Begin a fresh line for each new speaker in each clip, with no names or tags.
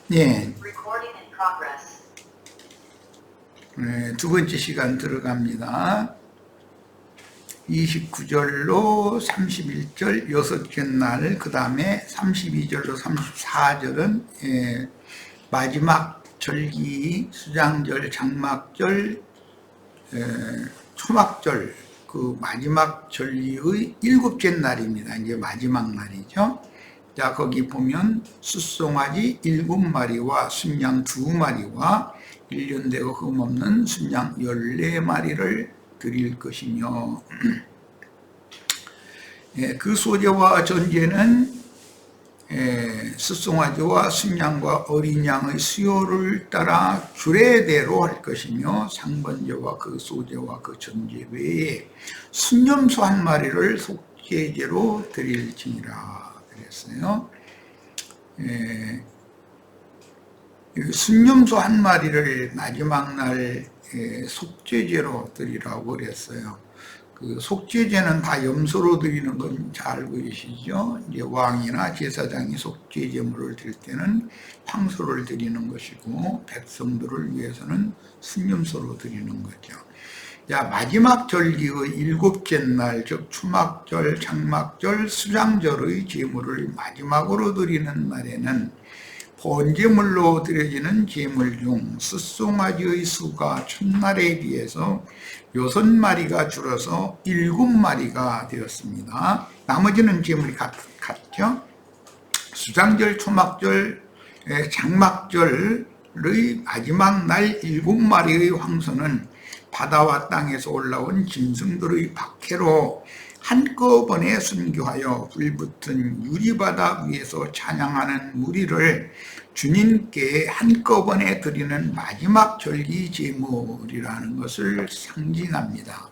예. 네, 두 번째 시간 들어갑니다. 29절로 31절 여섯째 날, 그 다음에 32절로 34절은 마지막 절기, 수장절, 장막절, 초막절, 그 마지막 절기의 일곱째 날입니다. 이제 마지막 날이죠. 자, 거기 보면 숫송아지 7마리와 순양 2마리와 1년 되고 흠없는 순양 14마리를 드릴 것이며, 그 소제와 전제는 숫송아지와 순양과 어린 양의 수요를 따라 규례대로 할 것이며, 상번제와 그 소제와 그 전제 외에 순념소 1마리를 속죄제로 드릴지니라 그랬어요. 순념소 1마리를 마지막 날 속죄제로 드리라고 그랬어요. 그 속죄제는 다 염소로 드리는 건 잘 알고 계시죠? 이제 왕이나 제사장이 속죄제물을 드릴 때는 황소를 드리는 것이고, 백성들을 위해서는 순념소로 드리는 거죠. 자, 마지막 절기의 일곱째 날, 즉 초막절, 장막절, 수장절의 제물을 마지막으로 드리는 날에는 번제물로 드려지는 제물 중 숫송아지의 수가 첫날에 비해서 6마리가 줄어서 7마리가 되었습니다. 나머지는 제물이 같죠. 수장절, 초막절, 장막절의 마지막 날 7마리의 황소는 바다와 땅에서 올라온 짐승들의 박해로 한꺼번에 순교하여 불붙은 유리바다 위에서 찬양하는 무리를 주님께 한꺼번에 드리는 마지막 절기 제물이라는 것을 상징합니다.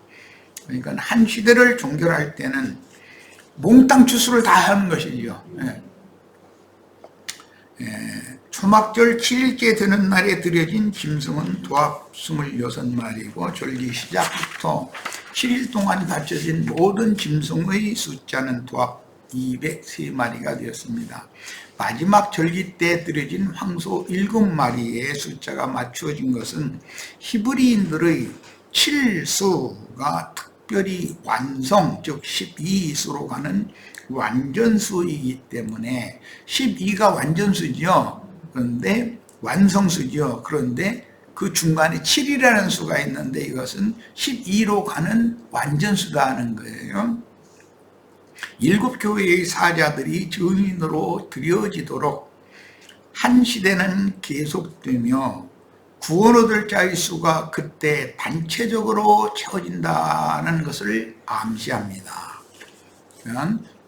그러니까 한 시대를 종결할 때는 몽땅 추수를 다 하는 것이죠. 초막절 7일째 되는 날에 드려진 짐승은 도합 26마리고, 절기 시작부터 7일 동안 바쳐진 모든 짐승의 숫자는 도합 203마리가 되었습니다. 마지막 절기 때 드려진 황소 7마리의 숫자가 맞추어진 것은 히브리인들의 7수가 특별히 완성, 즉 12수로 가는 완전수이기 때문에, 12가 완전수죠. 그런데 완성수죠. 그런데 그 중간에 7이라는 수가 있는데 이것은 12로 가는 완전수다 하는 거예요. 7교회의 사자들이 증인으로 드려지도록 한 시대는 계속되며 구원 얻을 자의 수가 그때 단체적으로 채워진다는 것을 암시합니다.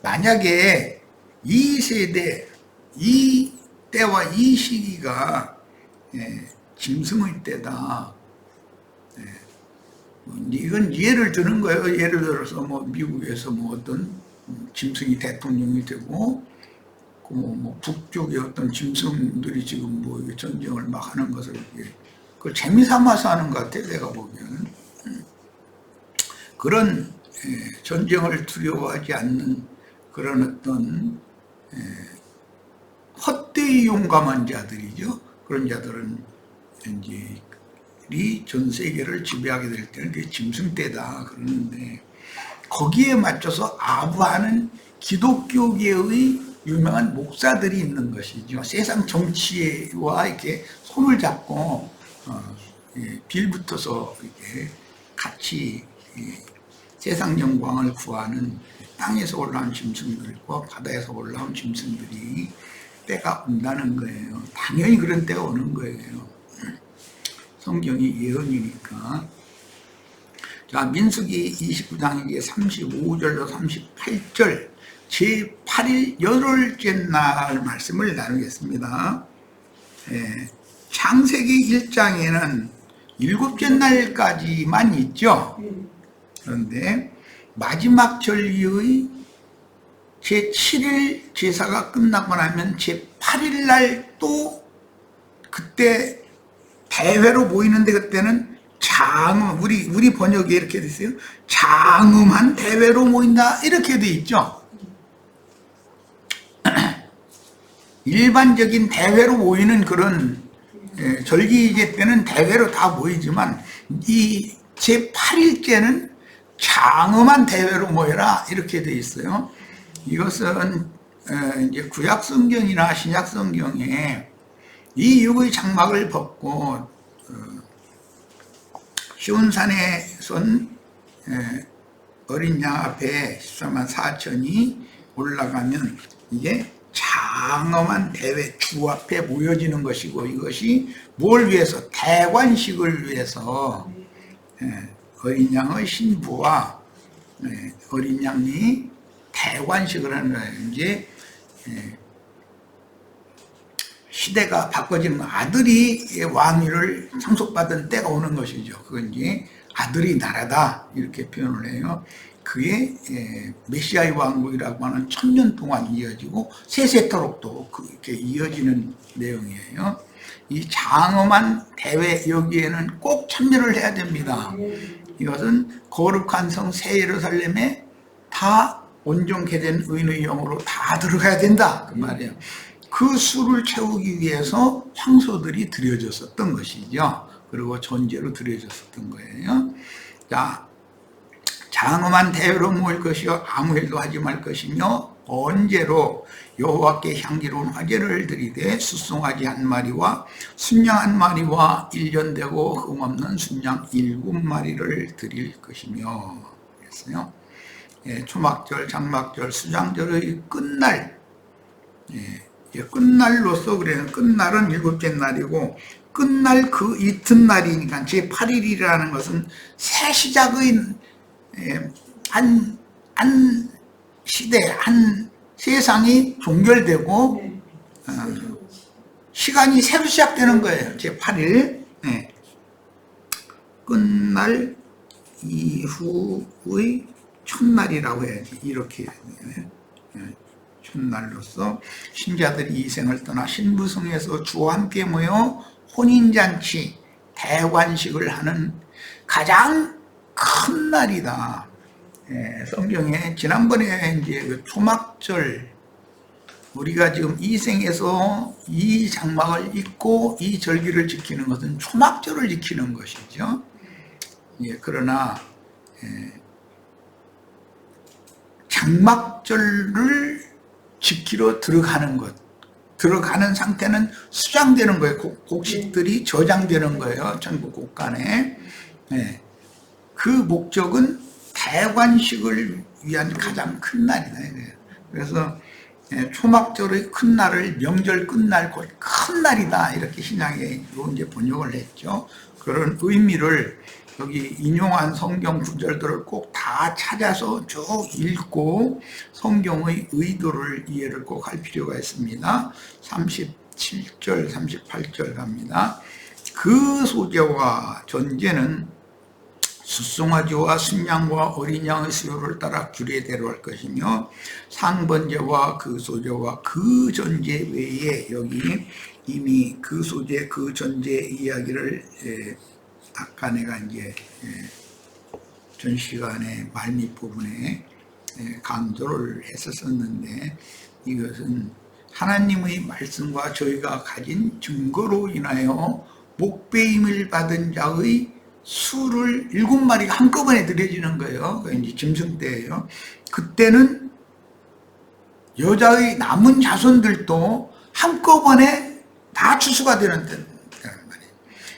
만약에 이 세대, 이 때와 이 시기가 짐승의 때다. 이건 예를 드는 거예요. 예를 들어서 미국에서 어떤 짐승이 대통령이 되고, 북쪽의 어떤 짐승들이 지금 전쟁을 막 하는 것을 그걸 재미삼아서 하는 것 같아요. 내가 보기에는 그런 전쟁을 두려워하지 않는 그런 어떤 헛되이 용감한 자들이죠. 그런 자들은 이제 전 세계를 지배하게 될 때는 그게 짐승 때다 그러는데, 거기에 맞춰서 아부하는 기독교계의 유명한 목사들이 있는 것이죠. 세상 정치와 이렇게 손을 잡고 빌붙어서 이렇게 같이 세상 영광을 구하는, 땅에서 올라온 짐승들과 바다에서 올라온 짐승들이 때가 온다는 거예요. 당연히 그런 때가 오는 거예요. 성경이 예언이니까. 자, 민수기 29장 35절로 38절 제8일 열흘째 날 말씀을 나누겠습니다. 창세기 1장에는 7째 날까지만 있죠. 그런데 마지막 절기의 제7일 제사가 끝나고 나면 제8일 날 또 그때 대회로 모이는데, 그때는 장음, 우리 번역에 이렇게 돼 있어요. 장음한 대회로 모인다 이렇게 돼 있죠. 일반적인 대회로 모이는 그런 절기제 때는 대회로 다 모이지만 이 제8일째는 장엄한 대회로 모여라 이렇게 돼 있어요. 이것은 이제 구약 성경이나 신약 성경에 이 육의 장막을 벗고 시온산에 선 어린 양 앞에 14만 4천이 올라가면 이게 장엄한 대회 주 앞에 모여지는 것이고, 이것이 뭘 위해서? 대관식을 위해서 어린 양의 신부와 어린 양이 대관식을 하는 거예요. 이제 시대가 바꿔지는 아들이 왕위를 상속받은 때가 오는 것이죠. 그건 이제 아들이 나라다 이렇게 표현을 해요. 그게 메시아의 왕국이라고 하는 1000년 동안 이어지고 세세토록도 그렇게 이어지는 내용이에요. 이 장엄한 대회 여기에는 꼭 참여를 해야 됩니다. 이것은 거룩한 성 새 예루살렘에 다 온전케 된 의인의 영으로 다 들어가야 된다 그 말이에요. 그 수를 채우기 위해서 황소들이 드려졌었던 것이죠. 그리고 전제로 드려졌었던 거예요. 자, 장엄한 대회로 모일 것이요 아무 일도 하지 말 것이며 번제로 여호와께 향기로운 화제를 드리되 숫송아지 한 마리와 순양 한 마리와 1년 되고 흠없는 순양 7마리를 드릴 것이며 그랬어요. 초막절, 장막절, 수장절의 끝날, 끝날로서 그래요. 끝날은 7째 날이고 끝날 그 이튿날이니까 제8일이라는 것은 새 시작의 한 시대, 한 세상이 종결되고 시간이 새로 시작되는 거예요. 제8일 끝날 이후의 첫날이라고 해야지. 이렇게 첫날로서 신자들이 이 생을 떠나 신부성에서 주와 함께 모여 혼인잔치, 대관식을 하는 가장 큰 날이다. 성경에 지난번에 이제 그 초막절, 우리가 지금 이 생에서 이 장막을 입고 이 절기를 지키는 것은 초막절을 지키는 것이죠. 그러나 장막절을 지키러 들어가는 것, 들어가는 상태는 수장되는 거예요. 곡식들이 저장되는 거예요. 전국 곳간에. 그 목적은 대관식을 위한 가장 큰 날이다. 그래서 초막절의 큰 날을 명절 끝날 곧 큰 날이다. 이렇게 신약에 이제 번역을 했죠. 그런 의미를 여기 인용한 성경 구절들을 꼭 다 찾아서 쭉 읽고 성경의 의도를 이해를 꼭 할 필요가 있습니다. 37절, 38절 갑니다. 그 소제와 전제는 숫송아지와 순양과 어린 양의 수요를 따라 규례대로 할 것이며 상번제와 그 소제와 그 전제 외에 여기 이미 그 소제, 그 전제 이야기를 아까 내가 이제 전 시간에 말밑 부분에 강조를 했었는데 이것은 하나님의 말씀과 저희가 가진 증거로 인하여 목배임을 받은 자의 수를 7마리가 한꺼번에 드려지는 거예요. 그 이제 짐승 때예요. 그때는 여자의 남은 자손들도 한꺼번에 다 추수가 되는 때란 말이에요.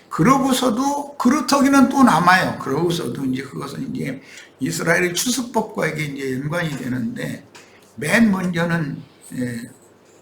그러고서도 그렇다기는 또 남아요. 그러고서도 이제 그것은 이제 이스라엘의 추수법과 이게 이제 연관이 되는데 맨 먼저는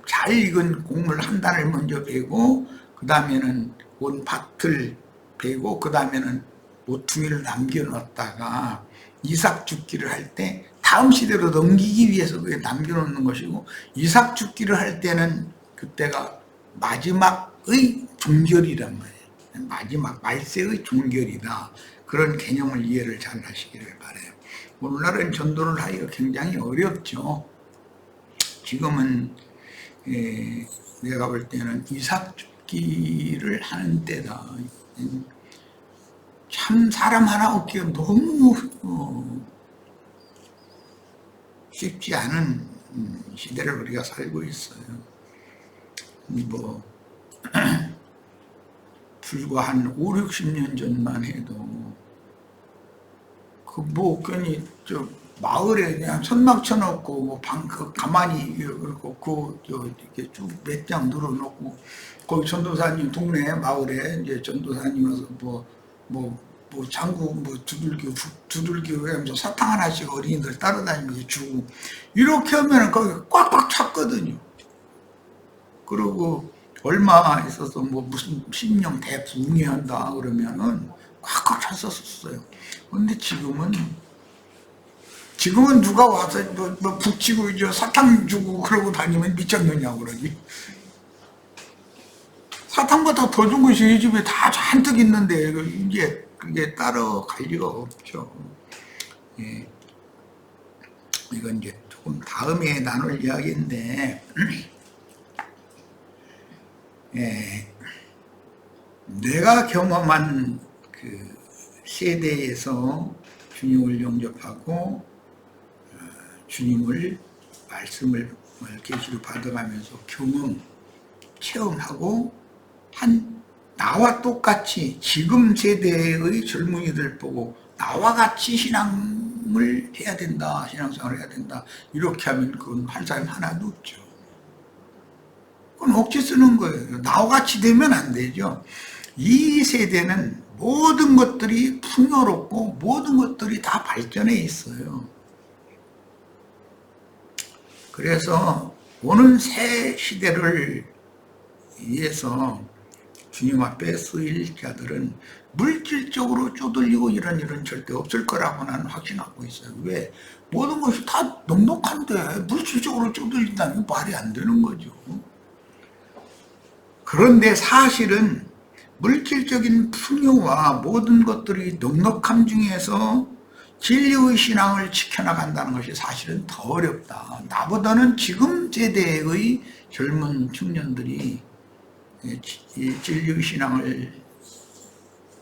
잘 익은 곡물 한 단을 먼저 베고 그 다음에는 온 밭을 베고 그 다음에는 모퉁이를 남겨놓았다가 이삭 죽기를 할 때 다음 시대로 넘기기 위해서 그게 남겨놓는 것이고 이삭 죽기를 할 때는 그때가 마지막의 종결이란 말이에요. 마지막 말세의 종결이다. 그런 개념을 이해를 잘 하시기를 바라요. 오늘날은 전도를 하기가 굉장히 어렵죠. 지금은 내가 볼 때는 이삭 죽기를 하는 때다. 참 사람 하나 얻기가 너무 쉽지 않은 시대를 우리가 살고 있어요. 뭐 불과 한 5, 60년 전만 해도 그 뭐 괜히 저 마을에 그냥 천막 쳐놓고 뭐 그 가만히 그리고 이렇게 쭉 몇 장 늘어놓고 거기 전도사님 동네 마을에 이제 전도사님 와서 뭐 장구 뭐 두들기고 하면서 사탕 하나씩 어린이들 따라다니면서 주고 이렇게 하면은 거기 꽉꽉 찼거든요. 그리고 얼마 있어서 뭐 무슨 신령 대부흥회 한다 그러면은 꽉꽉 찼었어요. 근데 지금은 누가 와서 뭐 북치고 이제 사탕 주고 그러고 다니면 미쳤느냐고 그러지. 사탕보다 더 준 것이 이 집에 다 잔뜩 있는데 이제 그게 따라갈 리가 없죠. 예. 이건 이제 조금 다음에 나눌 이야기인데, 예. 내가 경험한 그 세대에서 주님을 영접하고 주님을 말씀을 계시로 받아가면서 체험하고 한 나와 똑같이 지금 세대의 젊은이들 보고 나와 같이 신앙을 해야 된다, 신앙생활을 해야 된다 이렇게 하면 그건 한 사람 하나도 없죠. 그건 억지 쓰는 거예요. 나와 같이 되면 안 되죠. 이 세대는 모든 것들이 풍요롭고 모든 것들이 다 발전해 있어요. 그래서 오는 새 시대를 위해서 주님 앞에 쓰일 자들은 물질적으로 쪼들리고 이런 일은 절대 없을 거라고 나는 확신하고 있어요. 왜? 모든 것이 다 넉넉한데 물질적으로 쪼들린다는 게 말이 안 되는 거죠. 그런데 사실은 물질적인 풍요와 모든 것들이 넉넉함 중에서 진리의 신앙을 지켜나간다는 것이 사실은 더 어렵다. 나보다는 지금 세대의 젊은 청년들이 진리의 신앙을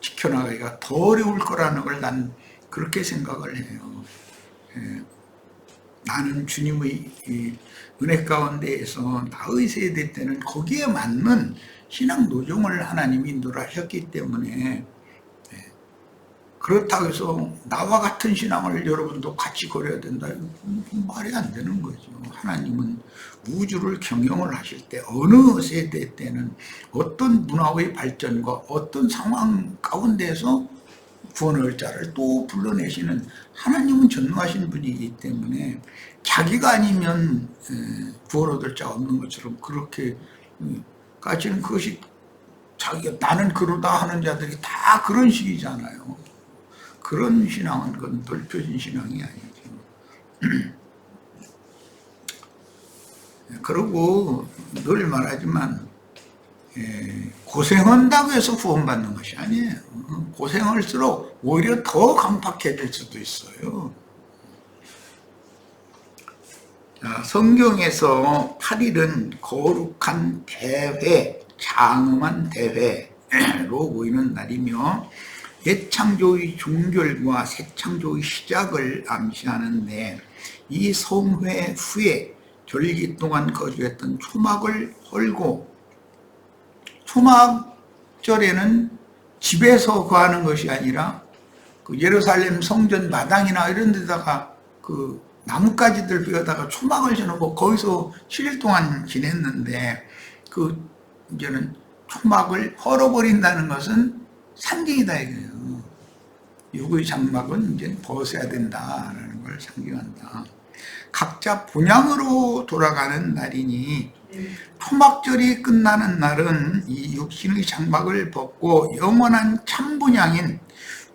지켜나가기가 더 어려울 거라는 걸 난 그렇게 생각을 해요. 나는 주님의 은혜 가운데에서 나의 세대 때는 거기에 맞는 신앙 노정을 하나님이 인도를 하셨기 때문에 그렇다고 해서 나와 같은 신앙을 여러분도 같이 걸어야 된다. 말이 안 되는 거죠. 하나님은 우주를 경영을 하실 때 어느 세대 때는 어떤 문화의 발전과 어떤 상황 가운데서 구원할 자를 또 불러내시는 하나님은 전능하신 분이기 때문에 자기가 아니면 구원 얻을 자가 없는 것처럼 그렇게까지는 그것이 자기가 나는 그러다 하는 자들이 다 그런 식이잖아요. 그런 신앙은 그건 넓혀진 신앙이 아니죠. 그리고 늘 말하지만 고생한다고 해서 구원받는 것이 아니에요. 고생할수록 오히려 더 강팍해질 수도 있어요. 자, 성경에서 8일은 거룩한 대회, 장엄한 대회로 보이는 날이며 옛 창조의 종결과 새 창조의 시작을 암시하는데 이 성회 후에 절기 동안 거주했던 초막을 헐고 초막절에는 집에서 거하는 것이 아니라 그 예루살렘 성전 마당이나 이런 데다가 그 나뭇가지들 베어다가 초막을 지놓고 거기서 7일 동안 지냈는데 그 이제는 초막을 헐어버린다는 것은 상징이다 이거예요. 육의 장막은 이제 벗어야 된다라는 걸 상징한다. 각자 본향으로 돌아가는 날이니 초막절이 끝나는 날은 이 육신의 장막을 벗고 영원한 참 본향인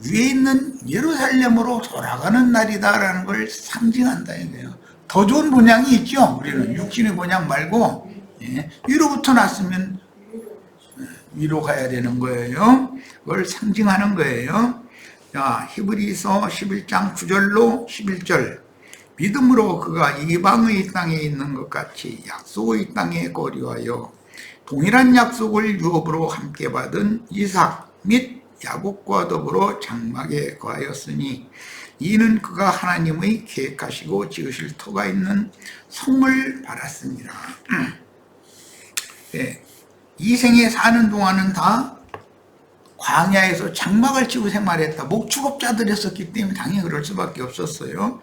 위에 있는 예루살렘으로 돌아가는 날이다라는 걸 상징한다 이거예요. 더 좋은 본향이 있죠. 우리는 육신의 본향 말고 위로부터 났으면 위로 가야 되는 거예요. 그걸 상징하는 거예요. 자, 히브리서 11장 9절로 11절. 믿음으로 그가 이방의 땅에 있는 것 같이 약속의 땅에 거류하여 동일한 약속을 유업으로 함께 받은 이삭 및 야곱과 더불어 장막에 거하였으니 이는 그가 하나님의 계획하시고 지으실 터가 있는 성을 받았습니다. 예, 이 생에 사는 동안은 다 광야에서 장막을 치고 생활했다. 목축업자들이었기 때문에 당연히 그럴 수밖에 없었어요.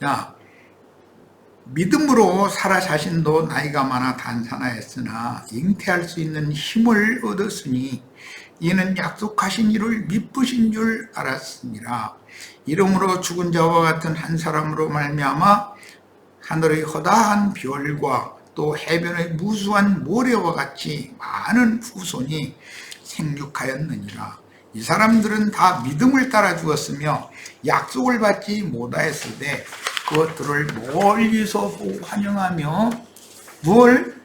자, 믿음으로 사라 자신도 나이가 많아 단산하였으나 잉태할 수 있는 힘을 얻었으니 이는 약속하신 이를 미쁘신 줄 알았습니다. 이러므로 죽은 자와 같은 한 사람으로 말미암아 하늘의 허다한 별과 또 해변의 무수한 모래와 같이 많은 후손이 생육하였느니라. 이 사람들은 다 믿음을 따라 죽었으며 약속을 받지 못하였으되 그것들을 멀리서 보고 환영하며 뭘?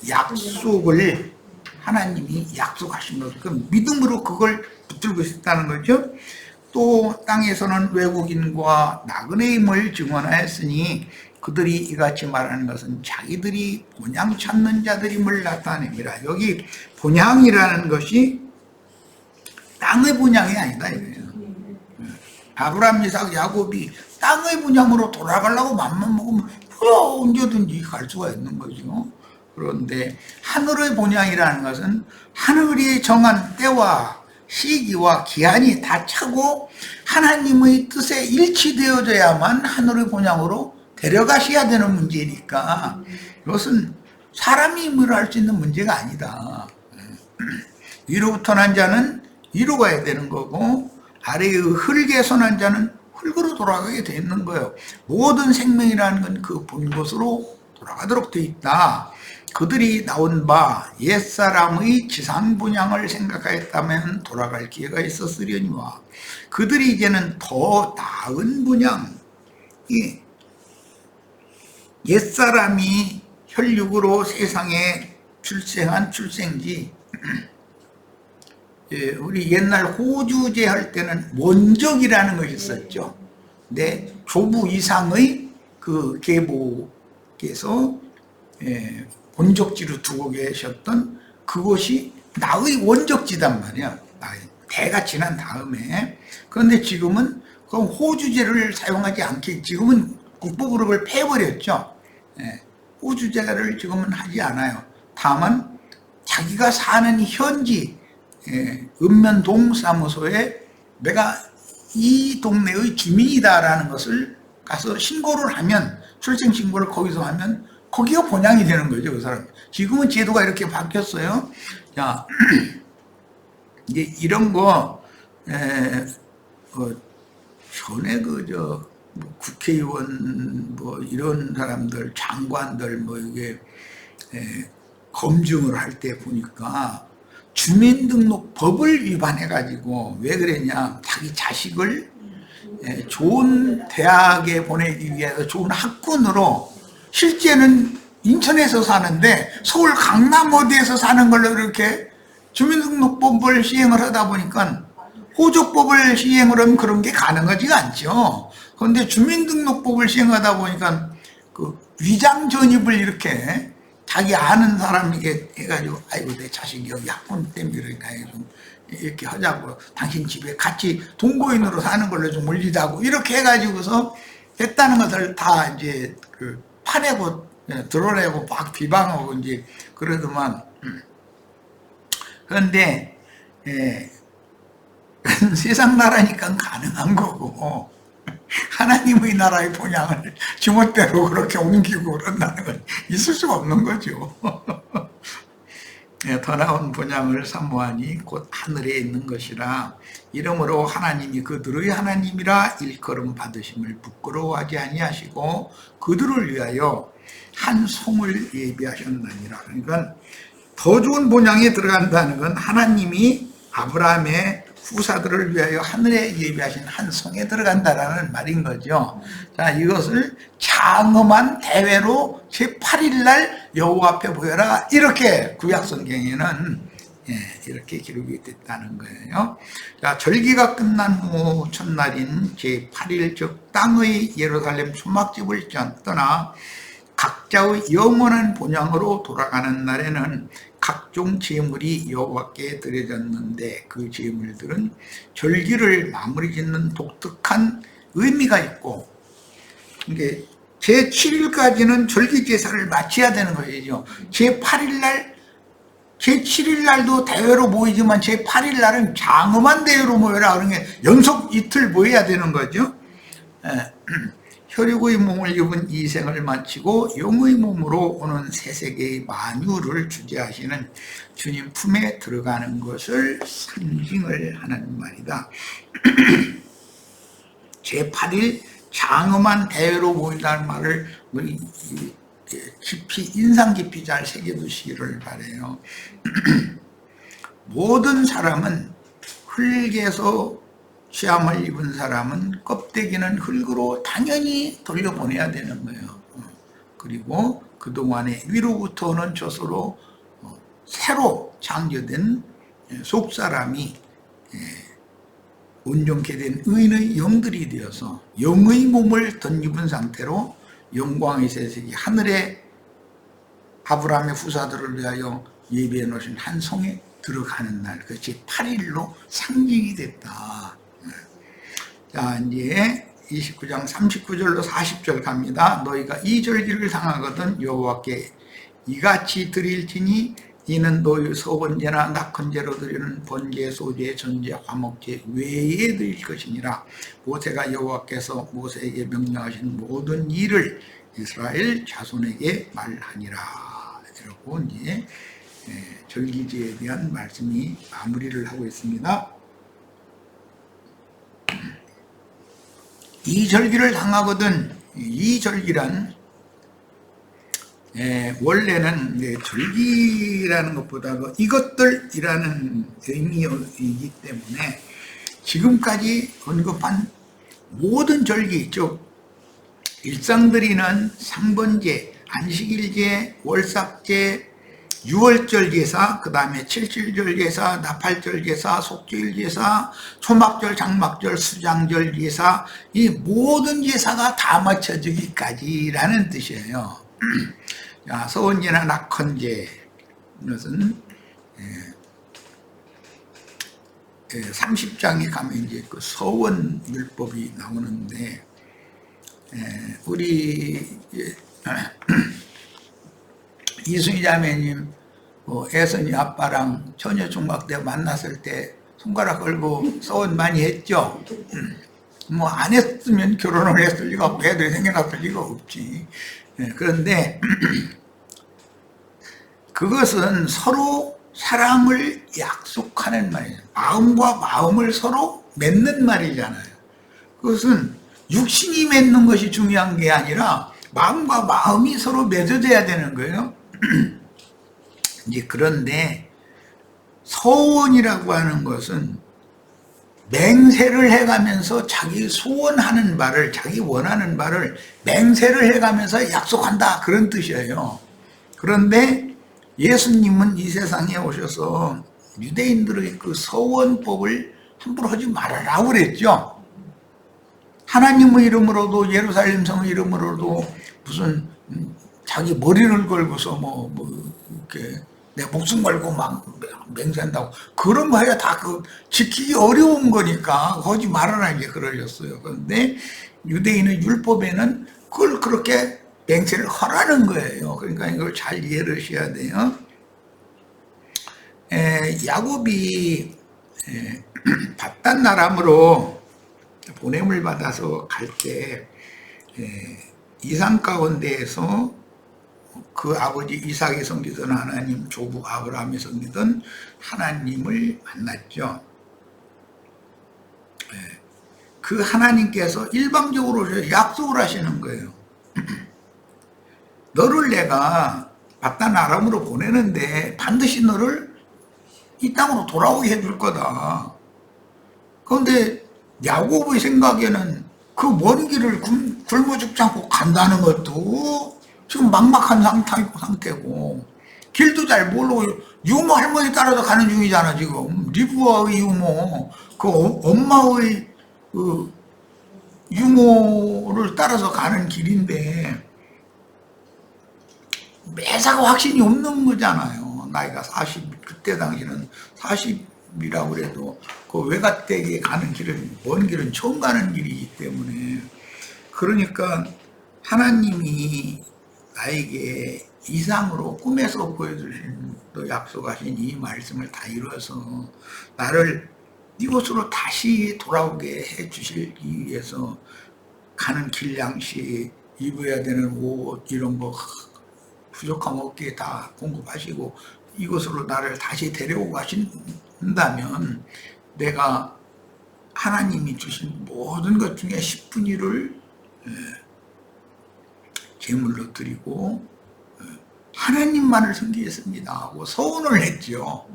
약속을 하나님이 약속하신 것. 그 믿음으로 그걸 붙들고 있었다는 거죠. 또 땅에서는 외국인과 나그네임을 증언하였으니 그들이 이같이 말하는 것은 자기들이 본향 찾는 자들임을 나타냅니다. 여기 본향이라는 것이 땅의 본향이 아니다 이거예요. 아브라함, 이삭, 야곱이 땅의 본향으로 돌아가려고 맘만 먹으면 언제든지 갈 수가 있는 거죠. 그런데 하늘의 본향이라는 것은 하늘이 정한 때와 시기와 기한이 다 차고 하나님의 뜻에 일치되어져야만 하늘의 본향으로 데려가셔야 되는 문제니까 이것은 사람이 힘으로 할 수 있는 문제가 아니다. 위로부터 난 자는 위로 가야 되는 거고 아래의 흙에 선한 자는 흙으로 돌아가게 돼 있는 거예요. 모든 생명이라는 건 그 본 곳으로 돌아가도록 돼 있다. 그들이 나온 바 옛사람의 지상 분향을 생각하였다면 돌아갈 기회가 있었으려니와 그들이 이제는 더 나은 분향, 옛사람이 혈육으로 세상에 출생한 출생지, 우리 옛날 호주제 할 때는 원적이라는 것이 있었죠. 네, 조부 이상의 그 계보께서 본적지로 두고 계셨던 그곳이 나의 원적지단 말이야. 대가 지난 다음에. 그런데 지금은 그 호주제를 사용하지 않게 지금은 국보그룹을 패버렸죠. 호주제를 지금은 하지 않아요. 다만 자기가 사는 현지 읍면동 사무소에 내가 이 동네의 주민이다라는 것을 가서 신고를 하면 출생신고를 거기서 하면 거기가 본향이 되는 거죠, 그 사람. 지금은 제도가 이렇게 바뀌었어요. 자, 이제 이런 거, 전에 뭐 국회의원, 뭐 이런 사람들, 장관들, 뭐 이게, 검증을 할 때 보니까 주민등록법을 위반해가지고 왜 그랬냐. 자기 자식을 좋은 대학에 보내기 위해서 좋은 학군으로 실제는 인천에서 사는데 서울 강남 어디에서 사는 걸로 이렇게 주민등록법을 시행을 하다 보니까 호적법을 시행을 하면 그런 게 가능하지가 않죠. 그런데 주민등록법을 시행하다 보니까 그 위장 전입을 이렇게 자기 아는 사람에게 해가지고 아이고 내 자식이 여기 학군 때문에 그러니까 좀 이렇게 하자고 당신 집에 같이 동거인으로 사는 걸로 좀 올리자고 이렇게 해가지고서 했다는 것을 다 이제 그 파내고 드러내고 막 비방하고 이제 그러더만. 그런데 세상 나라니까 가능한 거고 하나님의 나라의 본향을 지멋대로 그렇게 옮기고 그런다는 건 있을 수가 없는 거죠. 더 나은 본향을 사모하니 곧 하늘에 있는 것이라. 이러므로 하나님이 그들의 하나님이라 일컬음 받으심을 부끄러워하지 아니하시고 그들을 위하여 한 성을 예비하셨느니라. 그러니까 더 좋은 본향에 들어간다는 건 하나님이 아브라함의 후사들을 위하여 하늘에 예비하신 한 성에 들어간다라는 말인 거죠. 자, 이것을 장엄한 대회로 제8일 날 여호와 앞에 보여라. 이렇게 구약성경에는 이렇게 기록이 됐다는 거예요. 자, 절기가 끝난 후 첫날인 제8일 즉 땅의 예루살렘 초막집을 떠나 각자의 영원한 본향으로 돌아가는 날에는 각종 제물이 여호와께 드려졌는데 그 제물들은 절기를 마무리 짓는 독특한 의미가 있고, 이게 제7일까지는 절기 제사를 마쳐야 되는 것이죠. 제8일 날 제7일 날도 대회로 모이지만 제8일 날은 장엄한 대회로 모여라. 그런 게 연속 이틀 모여야 되는 거죠. 혈육의 몸을 입은 이 생을 마치고 영의 몸으로 오는 새 세계의 만유를 주재하시는 주님 품에 들어가는 것을 상징을 하는 말이다. 제8일 장엄한 대회로 모인다는 말을 우리 깊이 인상 깊이 잘 새겨두시기를 바라요. 모든 사람은 흙에서 시험을 입은 사람은 껍데기는 흙으로 당연히 돌려보내야 되는 거예요. 그리고 그동안에 위로부터 오는 조서로 새로 창조된 속사람이 온전케 된 의인의 영들이 되어서 영의 몸을 덧입은 상태로 영광의 세색이 하늘에 아브라함의 후사들을 위하여 예비해 놓으신 한 성에 들어가는 날, 그것이 8일로 상징이 됐다. 자, 이제 29장 39절로 40절 갑니다. 너희가 이 절기를 상하거든 여호와께 이같이 드릴지니 이는 너희 서번제나 낙헌제로 드리는 번제, 소제, 전제, 화목제 외에 드릴 것이니라. 모세가 여호와께서 모세에게 명령하신 모든 일을 이스라엘 자손에게 말하니라. 이러고 이제 절기제에 대한 말씀이 마무리를 하고 있습니다. 이 절기를 당하거든. 이 절기란 원래는 절기라는 것보다 이것들이라는 의미이기 때문에 지금까지 언급한 모든 절기, 즉 일상드리는 상번제, 안식일제, 월삭제, 유월절 제사, 그 다음에 칠칠절 제사, 나팔절 제사, 속죄일 제사, 초막절, 장막절, 수장절 제사, 이 모든 제사가 다 맞춰지기까지라는 뜻이에요. 자, 서원제나 낙헌제, 이것은 30장에 가면 이제 그 서원 율법이 나오는데, 우리 이순희 자매님 애선이 아빠랑 처녀총각 때 만났을 때 손가락 걸고 서원 많이 했죠. 뭐 안 했으면 결혼을 했을 리가 없고 애들이 생겨났을 리가 없지. 그런데 그것은 서로 사랑을 약속하는 말이에요. 마음과 마음을 서로 맺는 말이잖아요. 그것은 육신이 맺는 것이 중요한 게 아니라 마음과 마음이 서로 맺어져야 되는 거예요. 이제 그런데 서원이라고 하는 것은 맹세를 해가면서 자기 소원하는 바를, 자기 원하는 바를 맹세를 해가면서 약속한다, 그런 뜻이에요. 그런데 예수님은 이 세상에 오셔서 유대인들의 그 서원법을 함부로 하지 말아라 그랬죠. 하나님의 이름으로도, 예루살렘 성의 이름으로도 무슨 자기 머리를 걸고서 이렇게 내 목숨 걸고 막 맹세한다고, 그런 거 해야 다 그 지키기 어려운 거니까 하지 말아라 이제 그러셨어요. 그런데 유대인의 율법에는 그걸 그렇게 맹세를 하라는 거예요. 그러니까 이걸 잘 이해를 하셔야 돼요. 야곱이 바단 아람으로 보냄을 받아서 갈 때 이상 가운데에서 그 아버지 이삭이 섬기던 하나님, 조부 아브라함이 섬기던 하나님을 만났죠. 그 하나님께서 일방적으로 약속을 하시는 거예요. 너를 내가 바단 아람으로 보내는데 반드시 너를 이 땅으로 돌아오게 해줄 거다. 그런데 야곱의 생각에는 그 먼 길을 굶어 죽지 않고 간다는 것도 지금 막막한 상태고, 길도 잘 모르고 유모 할머니 따라서 가는 중이잖아. 지금 리브와의 유모, 그 엄마의 그 유모를 따라서 가는 길인데 매사가 확신이 없는 거잖아요. 나이가 40, 그때 당시는 40이라고 그래도 그 외갓댁에 가는 길은, 먼 길은 처음 가는 길이기 때문에, 그러니까 하나님이 나에게 이상으로 꿈에서 보여주신 또 약속하신 이 말씀을 다 이루어서 나를 이곳으로 다시 돌아오게 해 주시기 위해서 가는 길 양식, 입어야 되는 옷 이런 거 부족함 없게 다 공급하시고 이곳으로 나를 다시 데려오고 가신다면 내가 하나님이 주신 모든 것 중에 10분의 1을 제물로 드리고 하나님만을 섬기겠습니다 하고 서원을 했죠.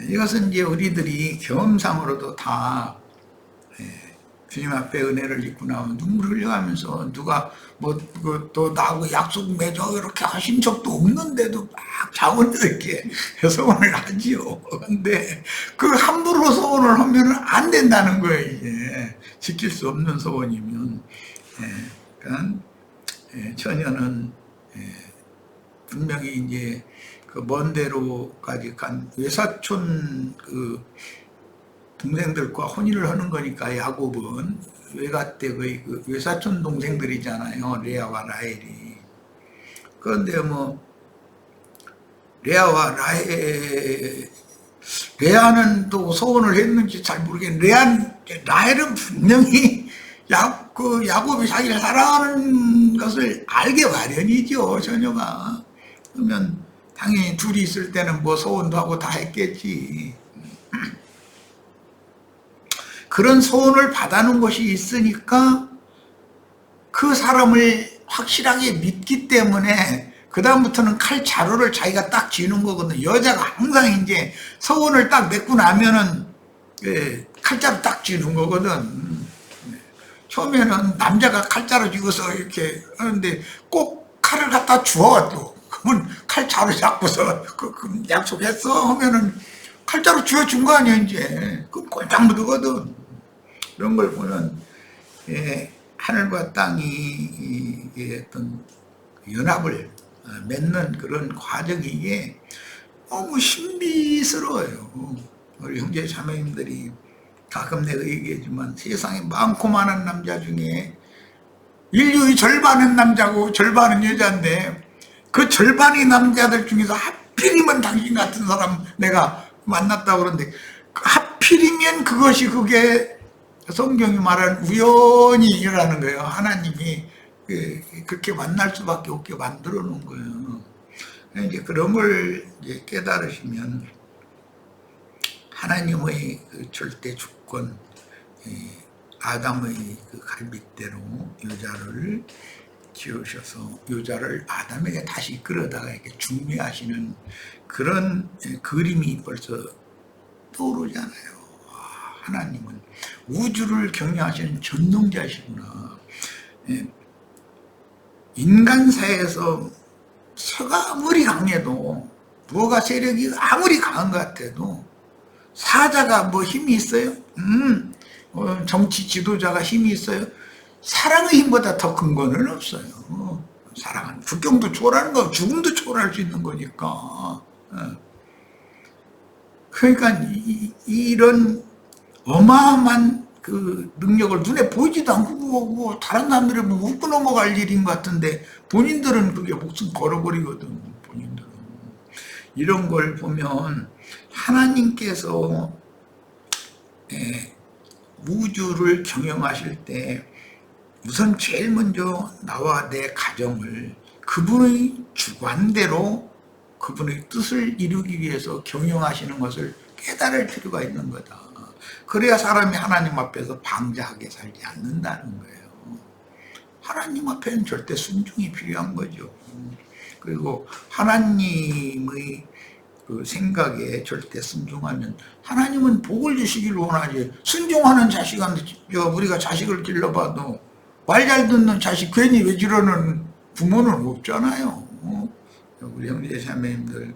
이것은 이제 우리들이 경험상으로도 다 주님 앞에 은혜를 입고 나면 눈물 흘려가면서 누가 뭐 또 나하고 약속 맺어 이렇게 하신 적도 없는데도 막 자원스럽게 서원을 하지요. 근데 그 함부로 서원을 하면 안 된다는 거예요. 이제 지킬 수 없는 서원이면. 그러니까 처녀는 분명히 이제 그 먼 데로까지 간 외사촌 그 동생들과 혼인을 하는 거니까 야곱은 외가 때 거의 그 외사촌 동생들이잖아요. 레아와 라헬이. 그런데 뭐 레아와 레아는 또 소원을 했는지 잘 모르겠는데 라헬은 분명히 야곱이 자기를 사랑하는 것을 알게 마련이죠. 처녀가. 그러면 당연히 둘이 있을 때는 뭐 소원도 하고 다 했겠지. 그런 소원을 받아놓은 것이 있으니까 그 사람을 확실하게 믿기 때문에 그 다음부터는 칼 자루를 자기가 딱 쥐는 거거든. 여자가 항상 이제 소원을 딱 맺고 나면은 칼자루 딱 쥐는 거거든. 처음에는 남자가 칼자루 쥐고서 이렇게 하는데 꼭 칼을 갖다 주워 또. 그러면 칼자루 잡고서 약속했어 하면은 칼자루 쥐어준 거 아니야 이제. 그럼 꼴딱 묻거든. 그런 걸 보면 하늘과 땅이 어떤 연합을 맺는 그런 과정이 이게 너무 신비스러워요. 우리 형제 자매님들이 가끔 내가 얘기하지만 세상에 많고 많은 남자 중에 인류의 절반은 남자고 절반은 여자인데 그 절반의 남자들 중에서 하필이면 당신 같은 사람 내가 만났다고 그러는데 하필이면 그게 성경이 말하는 우연히 일어나는 거예요. 하나님이 그렇게 만날 수밖에 없게 만들어 놓은 거예요. 이제 그런 걸 이제 깨달으시면 하나님의 그 절대 주권, 아담의 그 갈빗대로 여자를 지으셔서 여자를 아담에게 다시 끌어다가 이렇게 중매하시는 그런 그림이 벌써 떠오르잖아요. 하나님은 우주를 경영하시는 전능자시구나. 인간사에서 서가 아무리 강해도 부가 세력이 아무리 강한 것 같아도 사자가 뭐 힘이 있어요? 정치 지도자가 힘이 있어요? 사랑의 힘보다 더 큰 거는 없어요. 사랑은 국경도 초월하는 거, 죽음도 초월할 수 있는 거니까. 그러니까 이런 어마어마한 그 능력을 눈에 보이지도 않고 뭐 다른 사람들이 뭐 웃고 넘어갈 일인 것 같은데 본인들은 그게 목숨 걸어버리거든. 본인들은 이런 걸 보면 하나님께서 우주를 경영하실 때 우선 제일 먼저 나와 내 가정을 그분의 주관대로 그분의 뜻을 이루기 위해서 경영하시는 것을 깨달을 필요가 있는 거다. 그래야 사람이 하나님 앞에서 방자하게 살지 않는다는 거예요. 하나님 앞에는 절대 순종이 필요한 거죠. 그리고 하나님의 그 생각에 절대 순종하면 하나님은 복을 주시길 원하지. 순종하는 자식한테 우리가 자식을 길러봐도 말 잘 듣는 자식 괜히 왜 저러는 부모는 없잖아요. 우리 형제 자매님들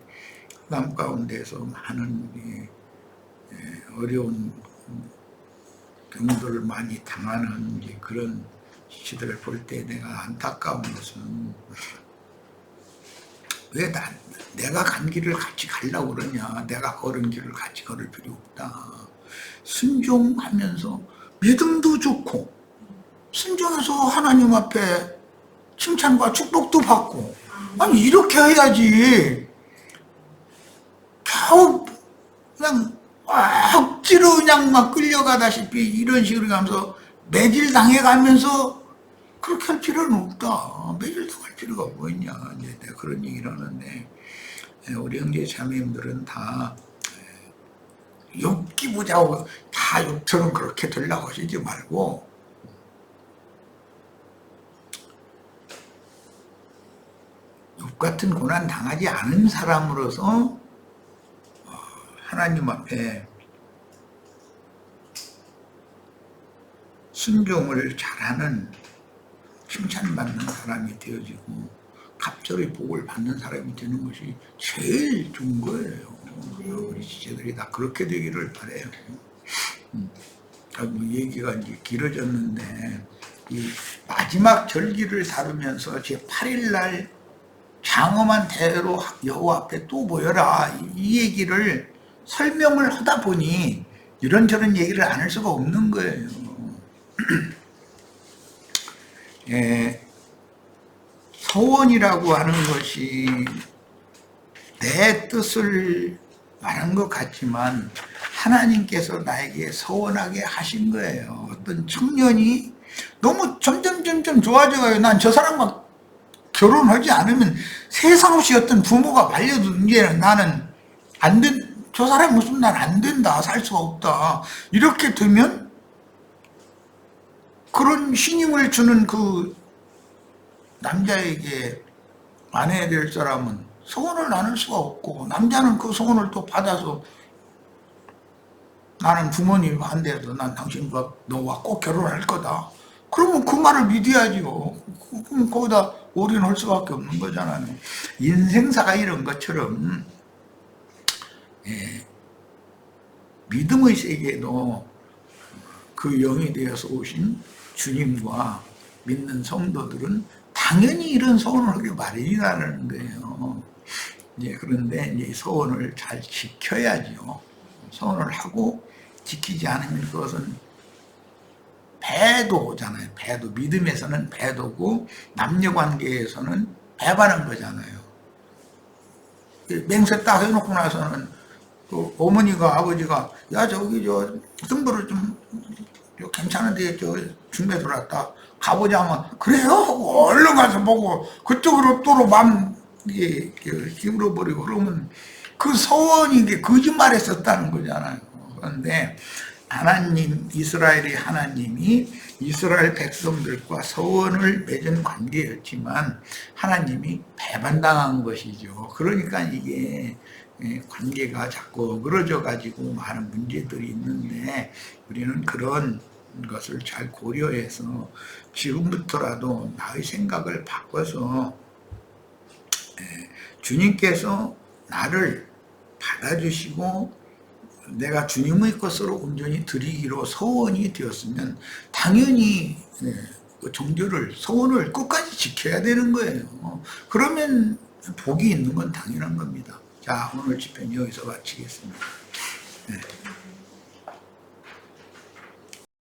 삶 가운데서 많은 어려운 경우들을 많이 당하는 그런 시들을 볼 때 내가 안타까운 것은 왜 내가 간 길을 같이 가려고 그러냐. 내가 걸은 길을 같이 걸을 필요 없다. 순종하면서 믿음도 좋고 순종해서 하나님 앞에 칭찬과 축복도 받고. 아니 이렇게 해야지. 겨우 그냥 억지로 그냥 막 끌려가다시피 이런 식으로 가면서 매질 당해가면서 그렇게 할 필요는 없다. 매질 당할 필요가 뭐 있냐. 이제 내가 그런 얘기를 하는데, 우리 형제 자매님들은 다 욕기 보자고 다 욕처럼 그렇게 되려고 하시지 말고, 욕 같은 고난 당하지 않은 사람으로서 하나님 앞에 순종을 잘하는, 칭찬받는 사람이 되어지고 갑절의 복을 받는 사람이 되는 것이 제일 좋은 거예요. 우리 지체들이 다 그렇게 되기를 바라요. 뭐 얘기가 이제 길어졌는데, 이 마지막 절기를 다루면서 제8일 날 장엄한 대로 여호와 앞에 또 모여라, 이 얘기를 설명을 하다 보니 이런저런 얘기를 안 할 수가 없는 거예요. 서원이라고 하는 것이 내 뜻을 말한 것 같지만 하나님께서 나에게 서원하게 하신 거예요. 어떤 청년이 너무 점점 좋아져가요. 난 저 사람과 결혼하지 않으면 세상 없이 어떤 부모가 말려도 이제는 나는 안 된, 저 사람이 무슨 난 안 된다, 살 수가 없다. 이렇게 되면 그런 신임을 주는 그 남자에게 아내야 될 사람은 소원을 나눌 수가 없고, 남자는 그 소원을 또 받아서 나는 부모님 반대해도 난 당신과 너와 꼭 결혼할 거다. 그러면 그 말을 믿어야지요. 그럼 거기다 올인할 수밖에 없는 거잖아요. 인생사가 이런 것처럼 믿음의 세계에도 그 영이 되어서 오신 주님과 믿는 성도들은 당연히 이런 소원을 하기 마련이라는 거예요. 그런데 이제 소원을 잘 지켜야죠. 소원을 하고 지키지 않으면 그것은 배도잖아요. 배도. 믿음에서는 배도고 남녀관계에서는 배반한 거잖아요. 맹세 딱 해놓고 나서는 그 어머니가 아버지가 야 저기 저 승부를 좀 괜찮은데 저 중매 들어왔다 가보자 하면 그래요? 하고 얼른 가서 보고 그쪽으로 또 맘 기울어 버리고 그러면 그 소원이 게 거짓말했었다는 거잖아요. 그런데 하나님, 이스라엘의 하나님이 이스라엘 백성들과 서원을 맺은 관계였지만 하나님이 배반당한 것이죠. 그러니까 이게 관계가 자꾸 어그러져 가지고 많은 문제들이 있는데, 우리는 그런 것을 잘 고려해서 지금부터라도 나의 생각을 바꿔서 주님께서 나를 받아주시고 내가 주님의 것으로 온전히 드리기로 서원이 되었으면 당연히 그 종교를, 서원을 끝까지 지켜야 되는 거예요. 그러면 복이 있는 건 당연한 겁니다. 자, 오늘 집회는 여기서 마치겠습니다. 네.